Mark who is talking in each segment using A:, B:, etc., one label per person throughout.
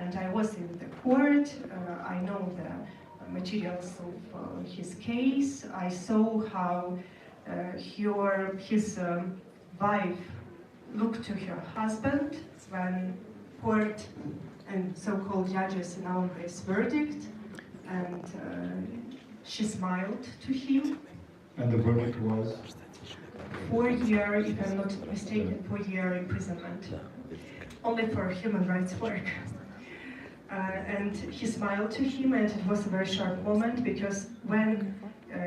A: and I was in the court. I know the materials of his case. I saw how his wife looked to her husband when court and so-called judges announced this verdict, and she smiled to him.
B: And the verdict was?
A: 4 years, if I'm not mistaken, 4-year imprisonment, only for human rights work. And he smiled to him, and it was a very sharp moment, because when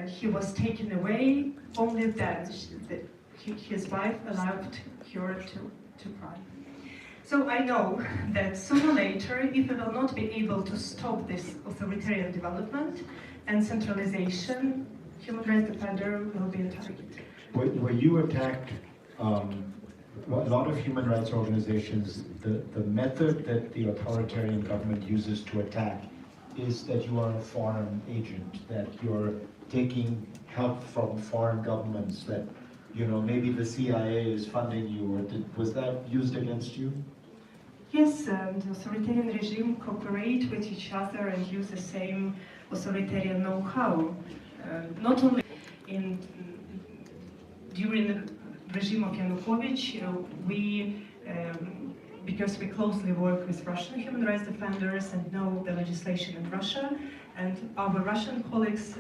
A: he was taken away, only then his wife allowed her to cry. So I know that sooner or later, if we will not be able to stop this authoritarian development and centralization, human rights defender will be a target.
B: Were you attacked? A lot of human rights organizations, the method that the authoritarian government uses to attack is that you are a foreign agent, that you're taking help from foreign governments, that maybe the CIA is funding you, or was that used against you?
A: Yes, and authoritarian regime cooperate with each other and use the same authoritarian know-how. Not only during the regime of Yanukovych, because we closely work with Russian human rights defenders and know the legislation in Russia, and our Russian colleagues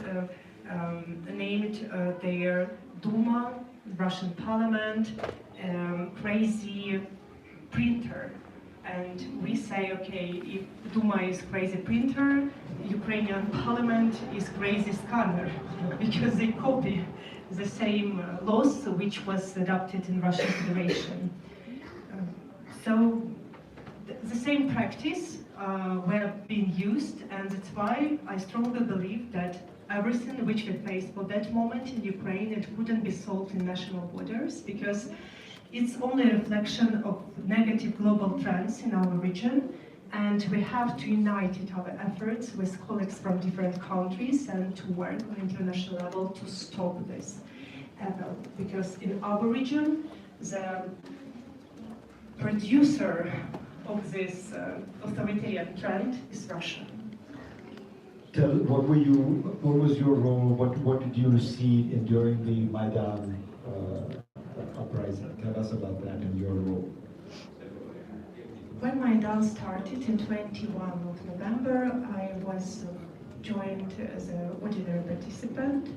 A: named their Duma, Russian parliament, crazy printer. And we say, okay, if Duma is crazy printer, Ukrainian parliament is crazy scanner, because they copy the same laws which was adopted in Russian Federation. So the same practice were being used, and that's why I strongly believe that everything which we faced for that moment in Ukraine, it couldn't be solved in national borders, because it's only a reflection of negative global trends in our region, and we have to unite our efforts with colleagues from different countries and to work on international level to stop this evil. Because in our region, the producer of this authoritarian trend is Russia.
B: What was your role? What did you see during the Maidan uprising? Tell us about that and your role.
A: When Maidan started in 21 of November, I was joined as an ordinary participant.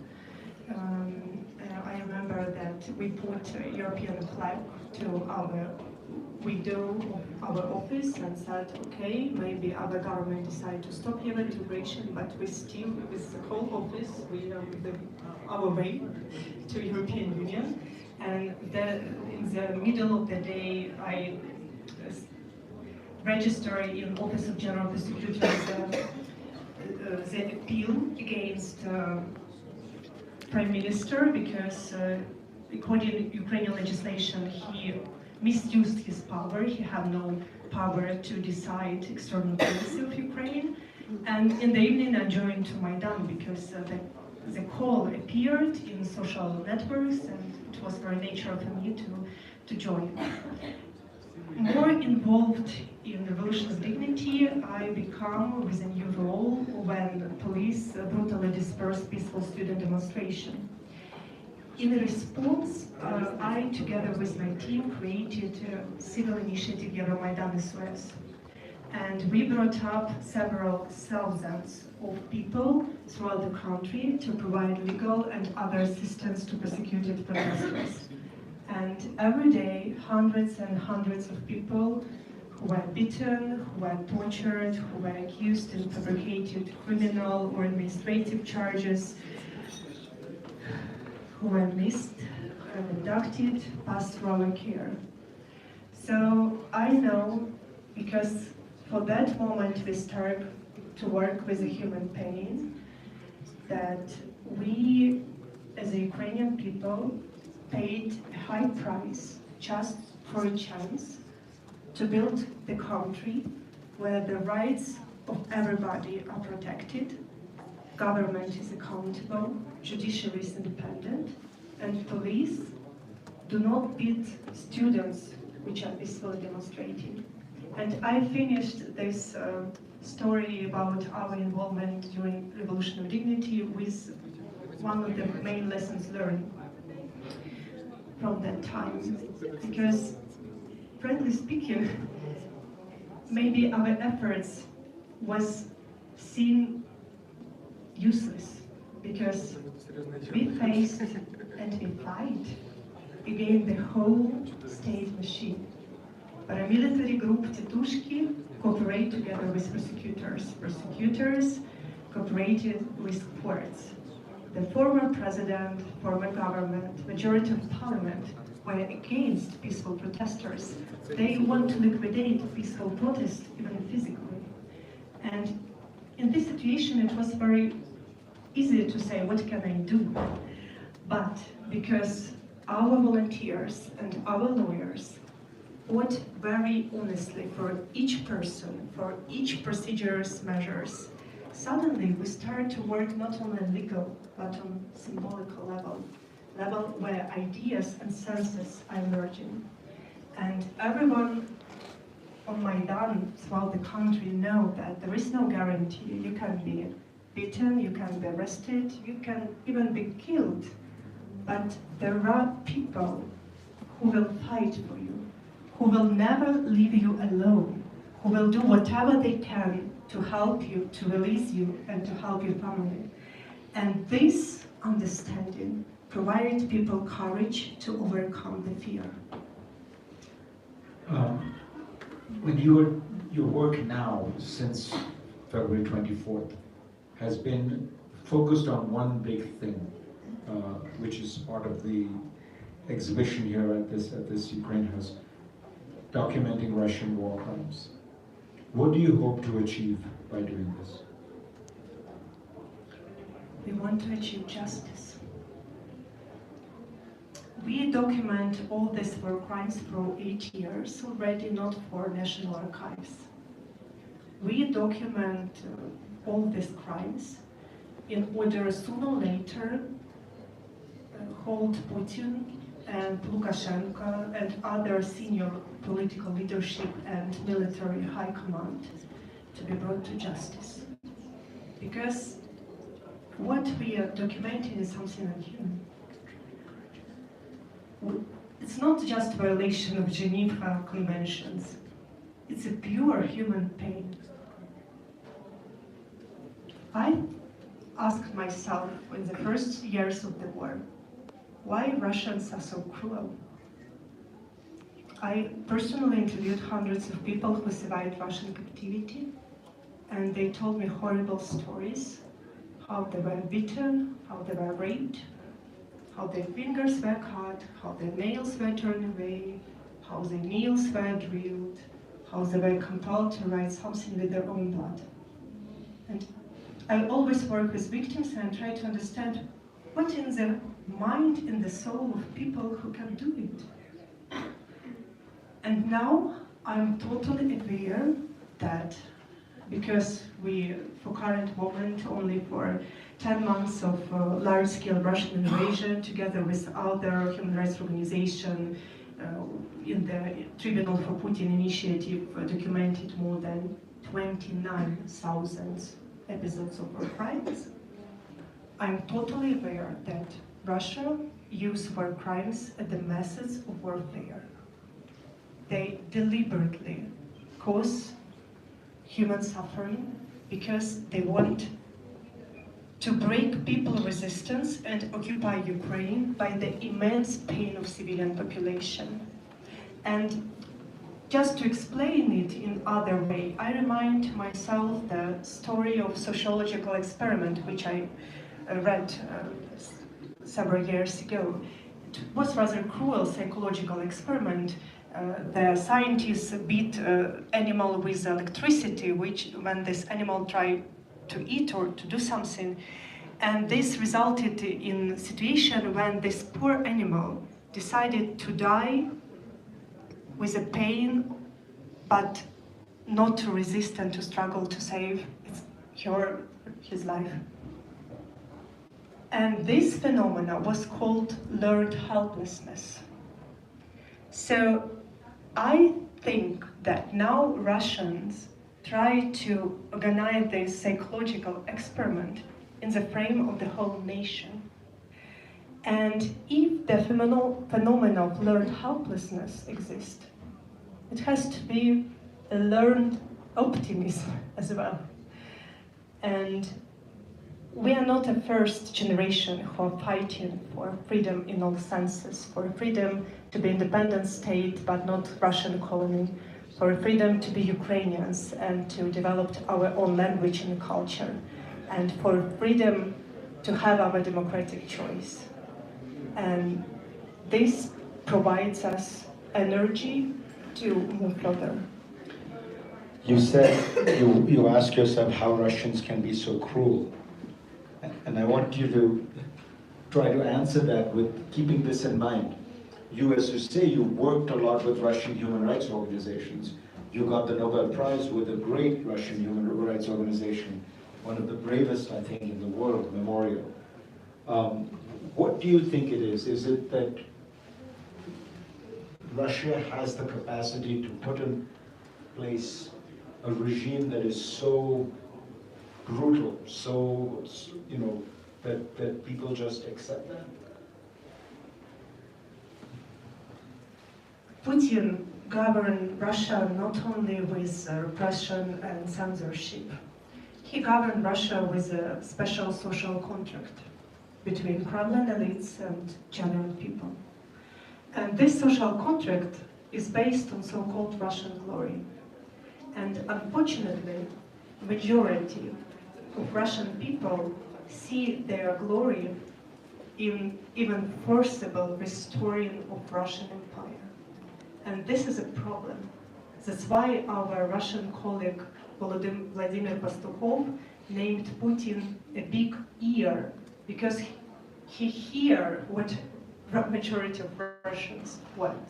A: I remember that we put a European flag to our window of our office and said, okay, maybe our government decided to stop human integration, but we still, with the whole office, we are our way to European Union. And in the middle of the day, I registered in Office of General Prosecutor the appeal against Prime Minister, because according to Ukrainian legislation, he misused his power. He had no power to decide external policy of Ukraine. And in the evening, I joined to Maidan because the call appeared in social networks, and it was very natural for me to join. More involved in revolution's dignity, I become with a new role when police brutally dispersed peaceful student demonstration. In response, I, together with my team, created a civil initiative Euromaidan SOS. And we brought up several thousands of people throughout the country to provide legal and other assistance to persecuted protesters. And every day, hundreds and hundreds of people who were beaten, who were tortured, who were accused and fabricated criminal or administrative charges, who were missed and abducted, passed through our care. So I know, because for that moment we start to work with the human pain, that we, as a Ukrainian people, paid a high price just for a chance to build the country where the rights of everybody are protected, government is accountable, judiciary is independent, and police do not beat students which are peacefully demonstrating. And I finished this story about our involvement during Revolution of Dignity with one of the main lessons learned from that time. Because, frankly speaking, maybe our efforts was seen useless, because we faced and we fight against the whole state machine. Paramilitary group Titushki cooperate together with prosecutors. Prosecutors cooperated with courts. The former president, former government, majority of parliament were against peaceful protesters. They want to liquidate peaceful protest, even physically. And in this situation, it was very easy to say, what can I do? But because our volunteers and our lawyers fought very honestly for each person, for each procedure's measures, suddenly we start to work not on a legal, but on symbolical level where ideas and senses are emerging. And everyone on Maidan throughout the country know that there is no guarantee. You can be beaten, you can be arrested, you can even be killed. But there are people who will fight for you, who will never leave you alone, who will do whatever they can to help you, to release you, and to help your family. And this understanding provided people courage to overcome the fear.
B: When your work now, since February 24th, has been focused on one big thing, which is part of the exhibition here at this Ukraine House, documenting Russian war crimes. What do you hope to achieve by doing this?
A: We want to achieve justice. We document all these war crimes for 8 years already, not for National Archives. We document all these crimes in order sooner or later hold Putin and Lukashenko and other senior political leadership and military high command to be brought to justice. Because what we are documenting is something inhuman. It's not just violation of Geneva Conventions. It's a pure human pain. I asked myself in the first years of the war, why Russians are so cruel? I personally interviewed hundreds of people who survived Russian captivity, and they told me horrible stories, how they were beaten, how they were raped, how their fingers were cut, how their nails were torn away, how their nails were drilled, how they were compelled to write something with their own blood. And I always work with victims and try to understand what in the mind, in the soul of people who can do it. And now I'm totally aware that because we, for current moment, only for 10 months of large-scale Russian invasion, together with other human rights organizations in the Tribunal for Putin initiative, documented more than 29,000 episodes of war crimes. I'm totally aware that Russia used war crimes as the methods of warfare. They deliberately cause human suffering because they want to break people's resistance and occupy Ukraine by the immense pain of civilian population. And just to explain it in other way, I remind myself the story of sociological experiment, which I read several years ago. It was rather cruel psychological experiment. The scientists beat animal with electricity, which when this animal tried to eat or to do something, and this resulted in a situation when this poor animal decided to die with a pain, but not to resist and to struggle to save his life. And this phenomena was called learned helplessness. So I think that now Russians try to organize this psychological experiment in the frame of the whole nation. And if the phenomenon of learned helplessness exists, it has to be a learned optimism as well. And we are not a first generation who are fighting for freedom in all senses, for freedom to be independent state but not Russian colony, for freedom to be Ukrainians and to develop our own language and culture, and for freedom to have our democratic choice. And this provides us energy to move further.
B: You said, you ask yourself how Russians can be so cruel. And I want you to try to answer that with keeping this in mind. You, as you say, you worked a lot with Russian human rights organizations. You got the Nobel Prize with a great Russian human rights organization, one of the bravest, I think, in the world, Memorial. What do you think it is? Is it that Russia has the capacity to put in place a regime that is so brutal, so, you know, that people just accept that?
A: Putin governed Russia not only with repression and censorship. He governed Russia with a special social contract between Kremlin elites and general people. And this social contract is based on so-called Russian glory. And unfortunately, majority of Russian people see their glory in even forcible restoring of Russian Empire. And this is a problem. That's why our Russian colleague Vladimir Pastukhov named Putin a big ear, because he hears what majority of Russians want.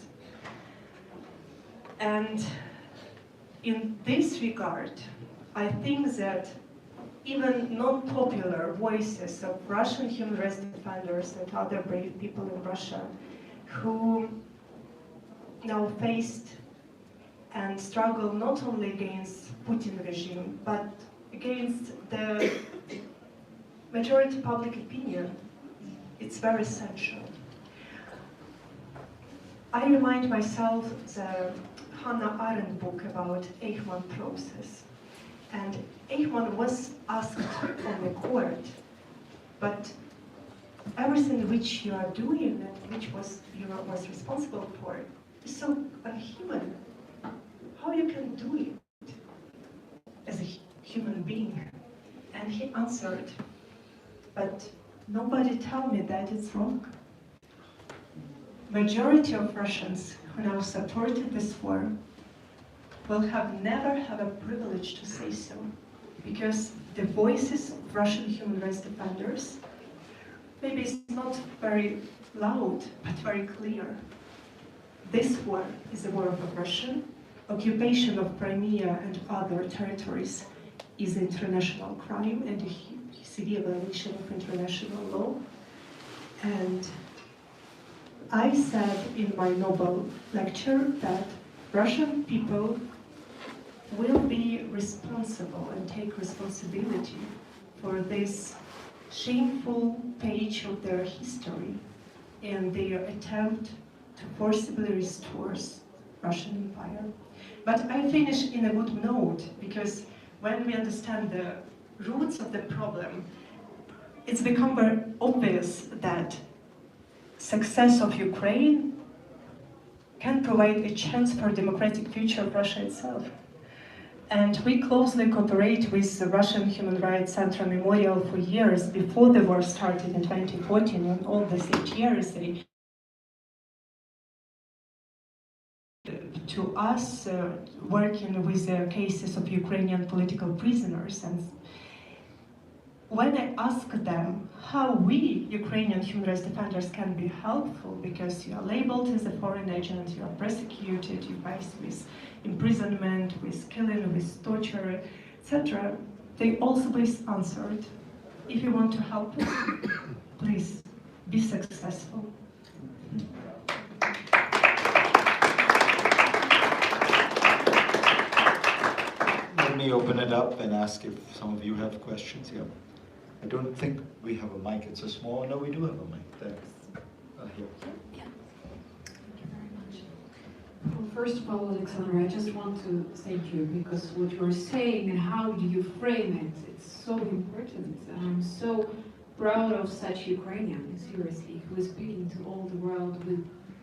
A: And in this regard, I think that even non-popular voices of Russian human rights defenders and other brave people in Russia who now faced and struggle not only against Putin regime, but against the majority public opinion, it's very essential. I remind myself the Hannah Arendt book about Eichmann process. And Eichmann was asked on the court, but everything which you are doing and which you was responsible for is so unhuman. How you can do it as a human being? And he answered, but nobody tell me that it's wrong. Majority of Russians who now supported this war will never have a privilege to say so, because the voices of Russian human rights defenders maybe it's not very loud, but very clear. This war is a war of aggression. Occupation of Crimea and other territories is an international crime and a severe violation of international law. And I said in my Nobel lecture that Russian people will be responsible and take responsibility for this shameful page of their history and their attempt to forcibly restore Russian Empire. But I finish in a good note, because when we understand the roots of the problem, it's become very obvious that success of Ukraine can provide a chance for a democratic future of Russia itself. And we closely cooperate with the Russian Human Rights Center Memorial for years before the war started in 2014, and all these 8 years they to us working with the cases of Ukrainian political prisoners. And when I ask them how we, Ukrainian human rights defenders, can be helpful, because you are labeled as a foreign agent, you are persecuted, you face with imprisonment, with killing, with torture, etc., they always answered, if you want to help us, please be successful.
B: me open it up and ask if some of you have questions. Yeah. I don't think we have a mic. It's a small. No, we do have a mic there. Here.
C: Yeah. Thank you very much. Well, first of all, Alexandra, I just want to thank you because what you're saying and how do you frame it, it's so important. And I'm so proud of such Ukrainian, seriously, who is speaking to all the world with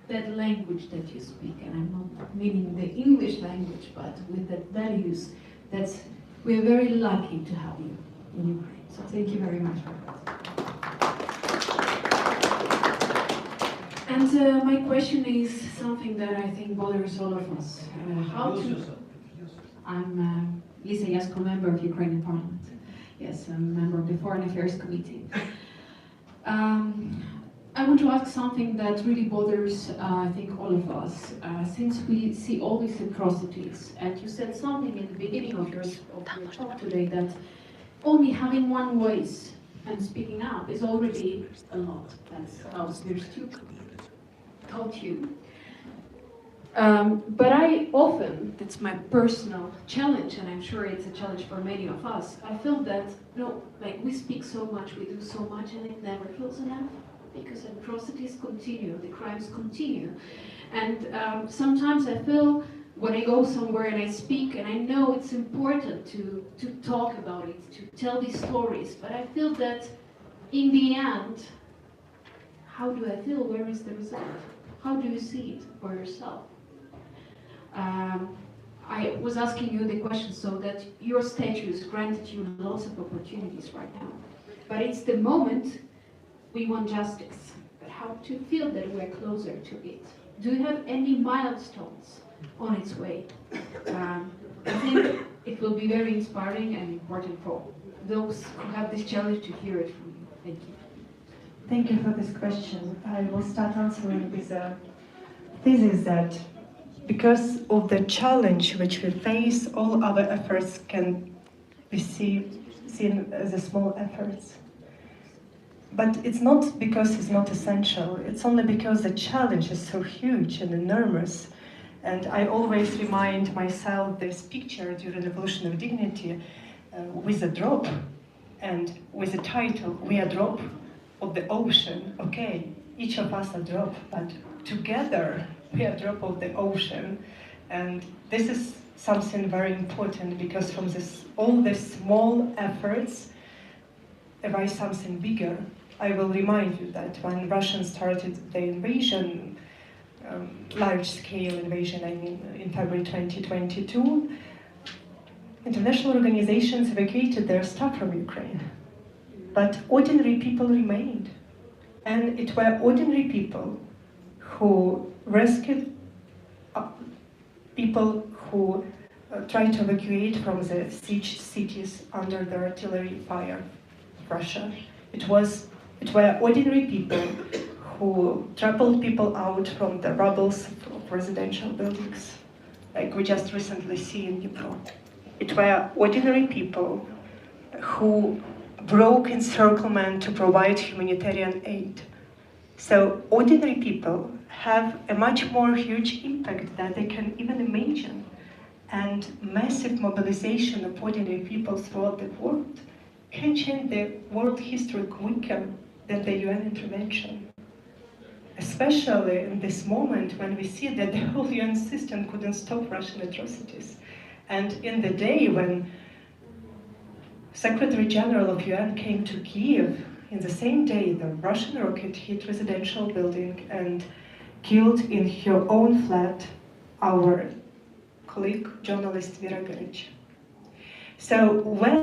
C: that language that you speak. And I'm not meaning the English language, but with the values. We're very lucky to have you in Ukraine. So thank you very much for that. And my question is something that I think bothers all of us. I'm Lisa Yasko, member of Ukrainian Parliament. Yes, I'm a member of the Foreign Affairs Committee. I want to ask something that really bothers, I think, all of us, since we see all these atrocities. And you said something in the beginning of your talk today that only having one voice and speaking up is already a lot. That's how Spears taught you. But I often, that's my personal challenge, and I'm sure it's a challenge for many of us, I feel that, like we speak so much, we do so much, and it never feels enough, because atrocities continue, the crimes continue. And sometimes I feel when I go somewhere and I speak, and I know it's important to talk about it, to tell these stories, but I feel that in the end, how do I feel? Where is the result? How do you see it for yourself? I was asking you the question so that your status granted you lots of opportunities right now. But it's the moment we want justice. But how to feel that we're closer to it? Do you have any milestones on its way? I think it will be very inspiring and important for those who have this challenge to hear it from you. Thank you.
A: Thank you for this question. I will start answering with a thesis that because of the challenge which we face, all our efforts can be seen as a small efforts. But it's not because it's not essential, it's only because the challenge is so huge and enormous. And I always remind myself this picture during the Revolution of Dignity with a drop and with the title, "We are drop of the ocean." Okay, each of us a drop, but together we are drop of the ocean. And this is something very important because from all these small efforts arise something bigger. I will remind you that when Russians started the invasion, large-scale invasion, I mean, in February 2022, international organizations evacuated their staff from Ukraine. But ordinary people remained. And it were ordinary people who rescued people who tried to evacuate from the siege cities under the artillery fire of Russia. It were ordinary people who trampled people out from the rubbles of residential buildings, like we just recently see in Dnipro. It were ordinary people who broke encirclement to provide humanitarian aid. So ordinary people have a much more huge impact than they can even imagine. And massive mobilization of ordinary people throughout the world can change the world history quicker than the UN intervention. Especially in this moment when we see that the whole UN system couldn't stop Russian atrocities. And in the day when Secretary General of UN came to Kiev, in the same day the Russian rocket hit residential building and killed in her own flat our colleague, journalist Vera Garic. So when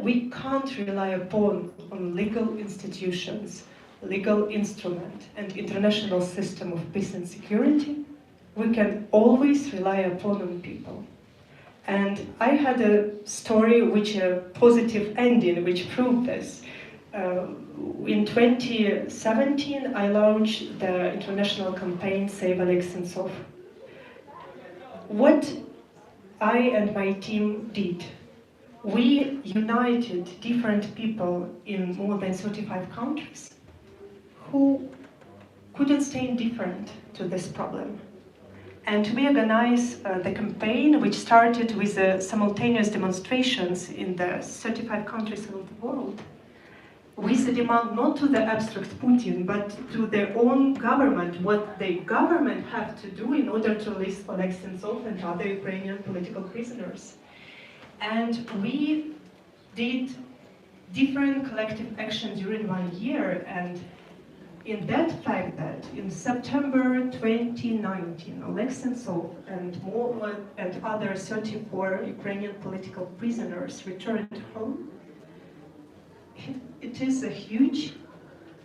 A: we can't rely upon legal institutions, legal instrument, and international system of peace and security, we can always rely upon people. And I had a story which a positive ending which proved this. In 2017, I launched the international campaign Save Oleg Sentsov. What I and my team did, we united different people in more than 35 countries who couldn't stay indifferent to this problem. And we organized the campaign, which started with simultaneous demonstrations in the 35 countries of the world, with a demand not to the abstract Putin, but to their own government, what the government have to do in order to release Alexei and other Ukrainian political prisoners. And we did different collective action during 1 year, and in that fact that in September 2019, Alexei and other 34 Ukrainian political prisoners returned home, it is a huge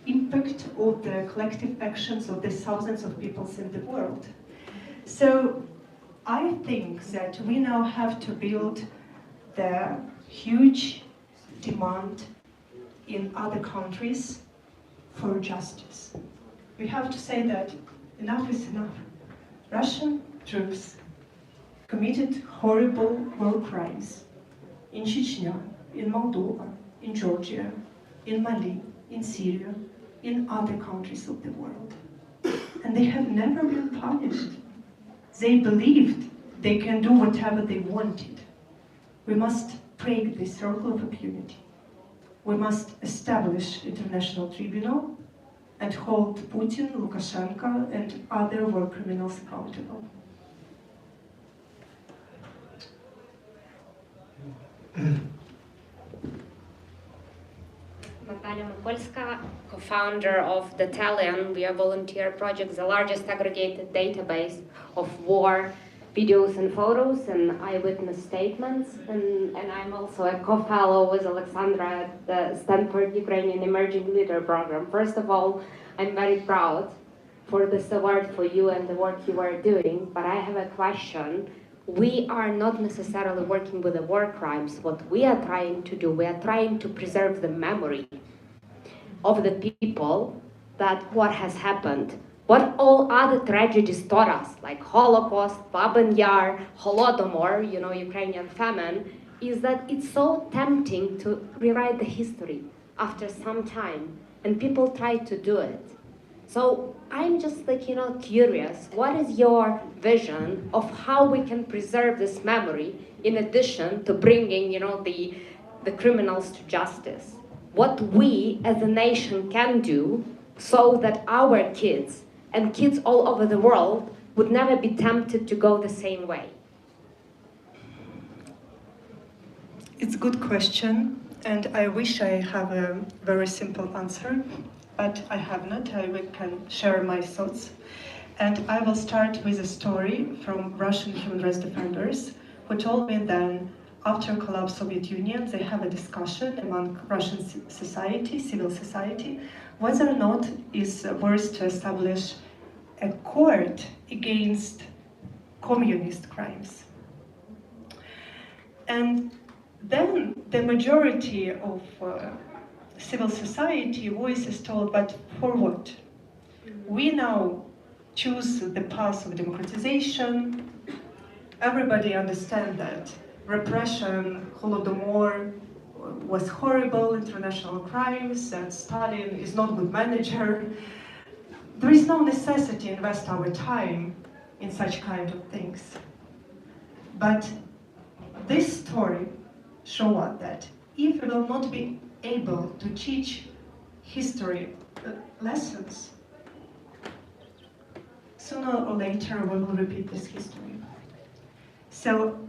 A: impact of the collective actions of the thousands of people in the world. So I think that we now have to build the huge demand in other countries for justice. We have to say that enough is enough. Russian troops committed horrible war crimes in Chechnya, in Moldova, in Georgia, in Mali, in Syria, in other countries of the world. And they have never been punished. They believed they can do whatever they wanted. We must break this circle of impunity. We must establish international tribunal and hold Putin, Lukashenko, and other war criminals accountable.
D: Natalia Mapolska, co-founder of the Talion, we are volunteer project, the largest aggregated database of war videos and photos and eyewitness statements. And I'm also a co-fellow with Alexandra at the Stanford Ukrainian Emerging Leader Program. First of all, I'm very proud for this award for you and the work you are doing, but I have a question. We are not necessarily working with the war crimes. What we are trying to do, we are trying to preserve the memory of the people that what has happened. What all other tragedies taught us, like Holocaust, Baben Yar, Holodomor, Ukrainian famine, is that it's so tempting to rewrite the history after some time, and people try to do it. So I'm just curious, what is your vision of how we can preserve this memory in addition to bringing, the criminals to justice? What we as a nation can do so that our kids and kids all over the world would never be tempted to go the same way?
A: It's a good question, and I wish I have a very simple answer, but I have not. I can share my thoughts. And I will start with a story from Russian human rights defenders who told me that after collapse of Soviet Union, they have a discussion among Russian society, civil society, whether or not it's worth to establish a court against communist crimes. And then the majority of civil society voices told, but for what? We now choose the path of democratization. Everybody understands that repression, Holodomor was horrible, international crimes, and Stalin is not a good manager. There is no necessity to invest our time in such kind of things. But this story shows us that if we will not be able to teach history lessons, sooner or later we will repeat this history. So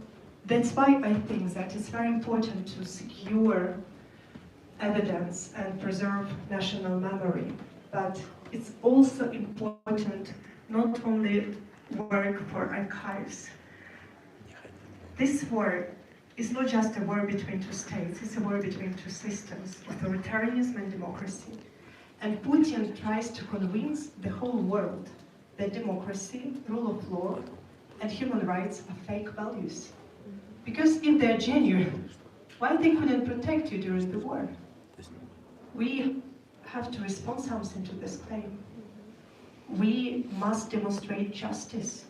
A: that's why I think that it's very important to secure evidence and preserve national memory. But it's also important not only work for archives. This war is not just a war between two states, it's a war between two systems, authoritarianism and democracy. And Putin tries to convince the whole world that democracy, rule of law, and human rights are fake values. Because if they're genuine, why they couldn't protect you during the war? We have to respond something to this claim. We must demonstrate justice.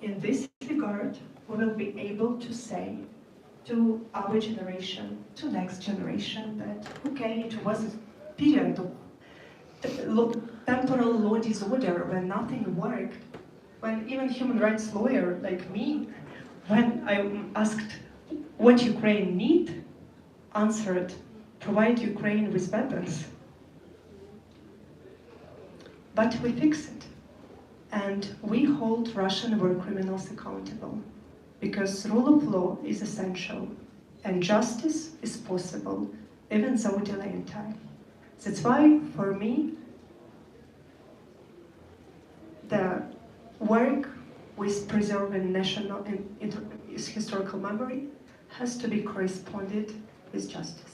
A: In this regard, we will be able to say to our generation, to next generation, that okay, it was a period of temporal law disorder when nothing worked, when even human rights lawyer like me, when I'm asked what Ukraine need, answered, provide Ukraine with weapons. But we fix it. And we hold Russian war criminals accountable because rule of law is essential and justice is possible even though delay in time. That's why, for me, the work with preserving national and historical memory has to be corresponded with justice.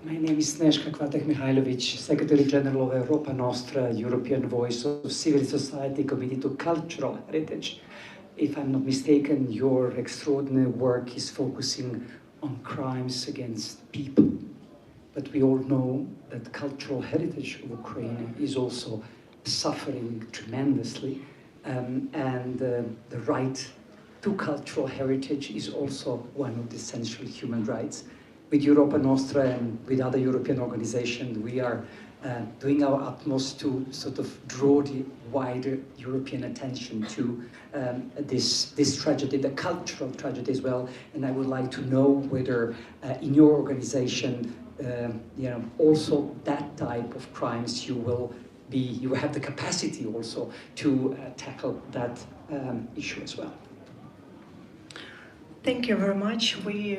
E: My name is Snezhka Kvatek-Mihailovic, Secretary General of Europa Nostra, European Voice of Civil Society Committee to Cultural Heritage. If I'm not mistaken, your extraordinary work is focusing on crimes against people. But we all know that cultural heritage of Ukraine is also suffering tremendously, and the right to cultural heritage is also one of the essential human rights. With Europa Nostra and with other European organizations, we are doing our utmost to sort of draw the wider European attention to this tragedy, the cultural tragedy as well. And I would like to know whether in your organization, also that type of crimes you have the capacity also to tackle that issue as well.
A: Thank you very much. We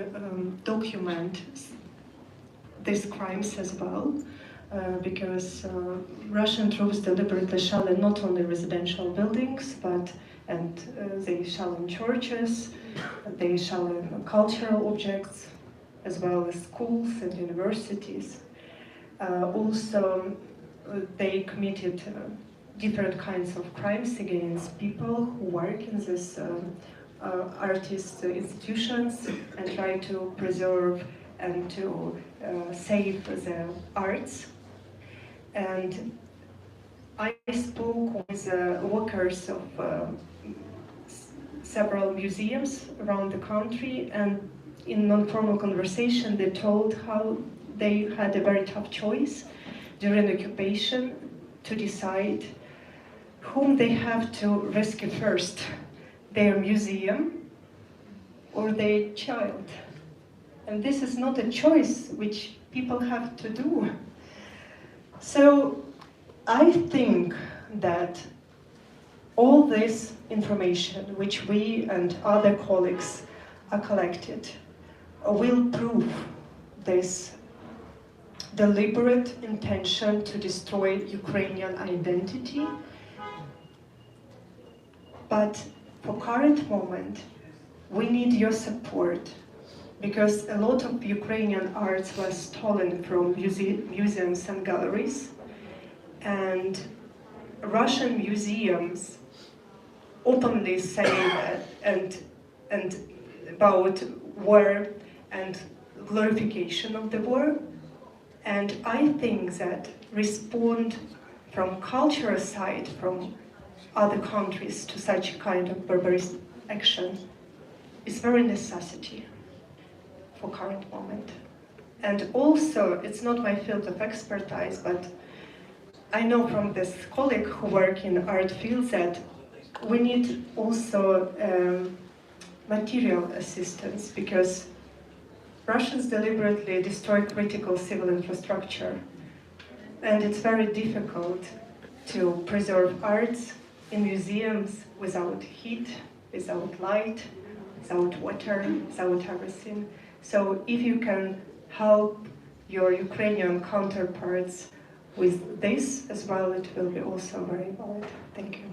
A: document these crimes as well because Russian troops deliberately shell in not only residential buildings, and they shell in churches, they shell in cultural objects, as well as schools and universities. Also, they committed different kinds of crimes against people who work in this artist institutions and try to preserve and to save the arts. And I spoke with workers of several museums around the country, and in non-formal conversation they told how they had a very tough choice during occupation to decide whom they have to rescue first, their museum or their child. And this is not a choice which people have to do. So I think that all this information which we and other colleagues are collected will prove this deliberate intention to destroy Ukrainian identity. But for current moment, we need your support because a lot of Ukrainian arts was stolen from museums and galleries, and Russian museums openly say that and about war and glorification of the war. And I think that respond from cultural side, from other countries to such kind of barbarous action is very necessity for current moment. And also, it's not my field of expertise, but I know from this colleague who work in art fields that we need also material assistance because Russians deliberately destroy critical civil infrastructure, and it's very difficult to preserve arts in museums without heat, without light, without water, without everything. So if you can help your Ukrainian counterparts with this as well, it will be also very valid. Thank you.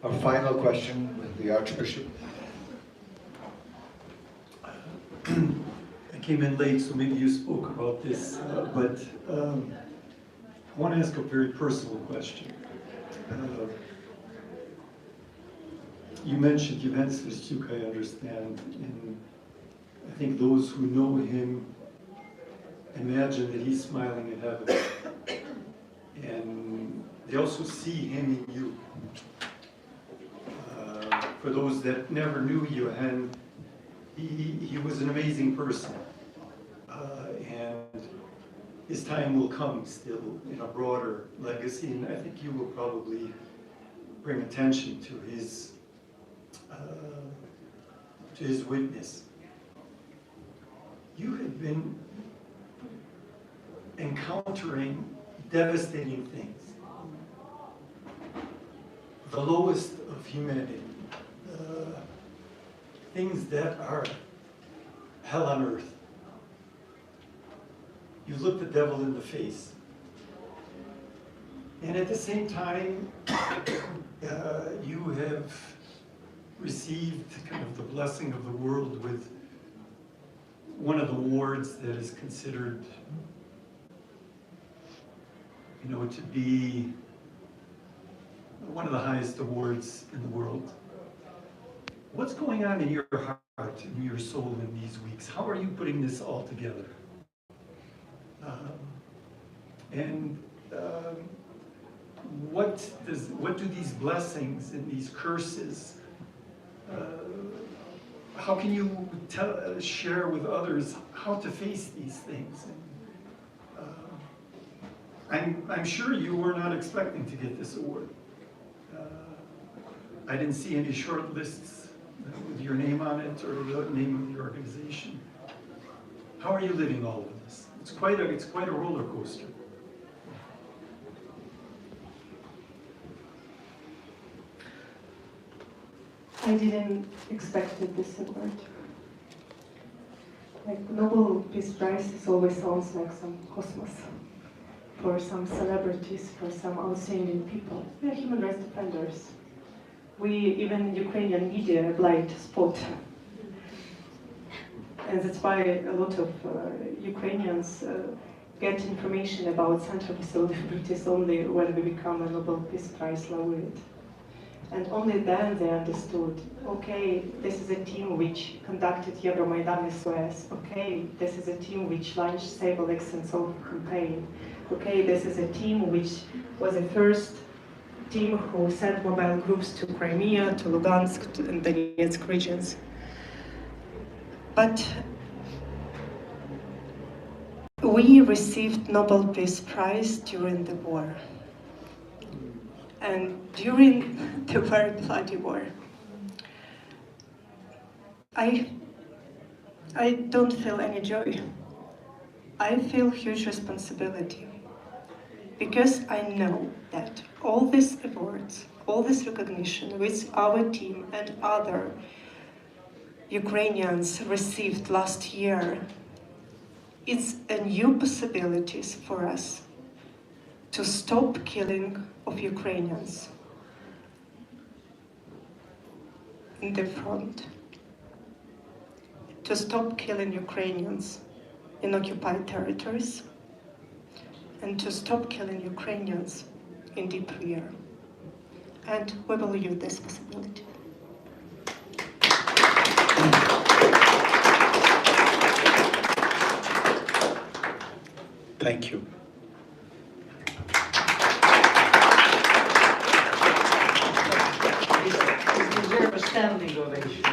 B: A final question with the Archbishop.
F: I came in late, so maybe you spoke about this, but I want to ask a very personal question. You mentioned Yevhen Slyshchuk, I understand, and I think those who know him imagine that he's smiling in heaven. And they also see him in you. For those that never knew Yevhen, he was an amazing person. And his time will come still in a broader legacy, and I think you will probably bring attention to his witness. You have been encountering devastating things, the lowest of humanity, things that are hell on earth. You look the devil in the face. And at the same time, you have received kind of the blessing of the world with one of the awards that is considered, you know, to be one of the highest awards in the world. What's going on in your heart, in your soul in these weeks? How are you putting this all together? What do these blessings and these curses, how can you share with others how to face these things? I'm sure you were not expecting to get this award. I didn't see any short lists with your name on it or the name of the organization. How are you living all of this? It's quite a roller coaster.
A: I didn't expect this award. Like Nobel Peace Prize always sounds like some cosmos for some celebrities, for some outstanding people. We are human rights defenders. Even Ukrainian media blind spot. And that's why a lot of Ukrainians get information about Center for Civil Liberties only when we become a Nobel Peace Prize laureate. And only then they understood, okay, this is a team which conducted Euromaidan SOS. Okay, this is a team which launched Save Alexei campaign. Okay, this is a team which was the first team who sent mobile groups to Crimea, to Lugansk, and Donetsk regions. But we received Nobel Peace Prize during the war. And during the very bloody war, I don't feel any joy. I feel huge responsibility because I know that all these awards, all this recognition which our team and other Ukrainians received last year, it's a new possibilities for us to stop killing of Ukrainians in the front, to stop killing Ukrainians in occupied territories, and to stop killing Ukrainians in deep fear. And we will use this possibility.
B: Thank you.
E: Deserve a standing ovation.